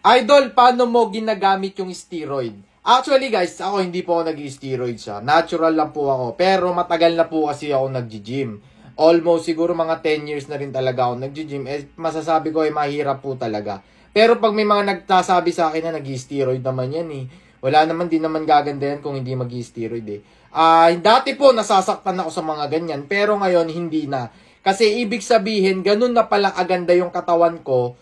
Idol, paano mo ginagamit yung steroid? Actually guys, ako hindi po ako nag-steroid siya. Natural lang po ako. Pero matagal na po kasi ako nag-gym. Almost siguro mga 10 years na rin talaga ako nag-gym. Masasabi ko ay mahirap po talaga. Pero pag may mga nagsasabi sa akin na nag-steroid naman yan eh. Wala naman, din naman gaganda yan kung hindi mag-steroid eh. Dati po nasasaktan ako sa mga ganyan. Pero ngayon hindi na. Kasi ibig sabihin, ganun na palang aganda yung katawan ko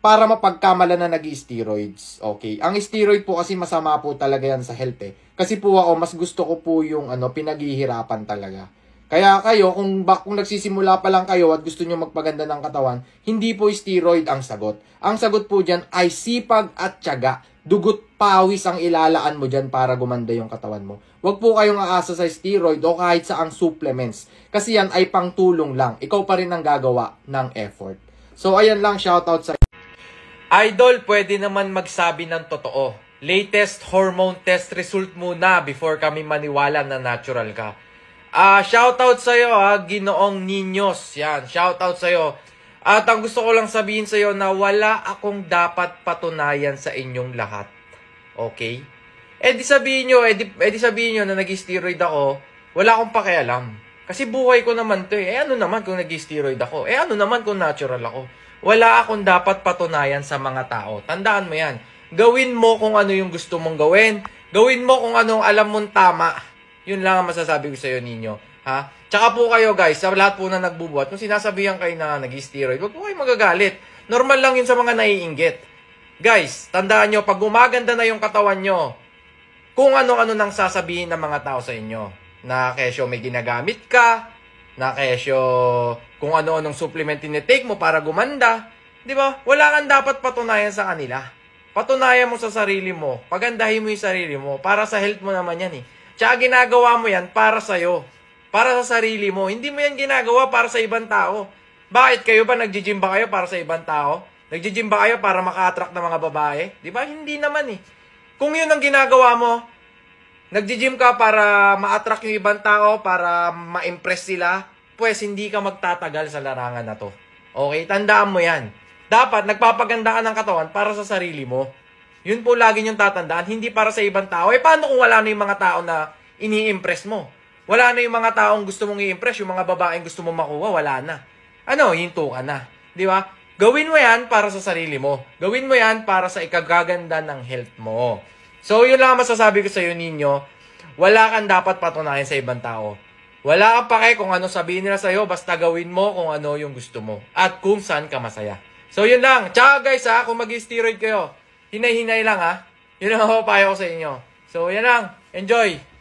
para mapagkamala na nag-steroids. Okay. Ang steroid po kasi masama po talaga yan sa health eh. Kasi po ako, mas gusto ko po yung pinaghihirapan talaga. Kaya kayo, kung nagsisimula pa lang kayo at gusto nyo magpaganda ng katawan, hindi po steroid ang sagot. Ang sagot po dyan ay sipag at tiyaga. Dugot pawis ang ilalaan mo dyan para gumanda yung katawan mo. Huwag po kayong aasa sa steroid o kahit sa ang supplements. Kasi yan ay pangtulong lang. Ikaw pa rin ang gagawa ng effort. So ayan lang, shoutout sa Idol, pwede naman magsabi ng totoo. Latest hormone test result muna before kami maniwala na natural ka. Shoutout sa'yo Ginoong Niños. Yan, shoutout sa'yo. At ang gusto ko lang sabihin sa'yo na wala akong dapat patunayan sa inyong lahat. Okay? Di sabihin nyo na nag-steroid ako, wala akong pakialam. Kasi buhay ko naman to eh. Ano naman kung nag-steroid ako? Ano naman kung natural ako? Wala akong dapat patunayan sa mga tao. Tandaan mo yan. Gawin mo kung ano yung gusto mong gawin. Gawin mo kung anong alam mong tama. Yun lang ang masasabi ko sa'yo, Ninyo. Ha? Tsaka po kayo, guys, sa lahat po na nagbubuhat, kung sinasabihan kayo na nag-steroid, huwag po kayo magagalit. Normal lang yun sa mga naiinggit. Guys, tandaan nyo, pag gumaganda na yung katawan nyo, kung ano-ano nang sasabihin ng mga tao sa inyo, na kesyo may ginagamit ka, na kesyo kung ano-anong supplement tinitake mo para gumanda, di ba? Wala kang dapat patunayan sa kanila. Patunayan mo sa sarili mo. Pagandahin mo yung sarili mo. Para sa health mo naman yan eh. Tsaka ginagawa mo yan para sa'yo. Para sa sarili mo. Hindi mo yan ginagawa para sa ibang tao. Bakit? Kayo ba nag-gym ba kayo para sa ibang tao? Nag-gym ba kayo para maka-attract ng mga babae? Di ba? Hindi naman eh. Kung yun ang ginagawa mo, nag-gym ka para ma-attract yung ibang tao, para ma-impress sila, pues hindi ka magtatagal sa larangan na to. Okay? Tandaan mo yan. Dapat nagpapaganda ka ng katawan para sa sarili mo. Yun po lagi niyong tatandaan, hindi para sa ibang tao. Paano kung wala na yung mga tao na ini-impress mo? Wala na yung mga taong gusto mong i-impress, yung mga babaeng gusto mong makuha, wala na. Hinto ka na. Di ba? Gawin mo yan para sa sarili mo. Gawin mo yan para sa ikagaganda ng health mo. So, yun lang masasabi ko sa iyo, Ninyo. Wala kang dapat patunayan sa ibang tao. Wala kang pake kung ano sabihin nila sa'yo, basta gawin mo kung ano yung gusto mo. At kung saan ka masaya. So, yun lang. Tsaka guys kung mag-steroid kayo, hinay-hinay lang Yun ang papayo ko sa inyo. So, yan lang. Enjoy!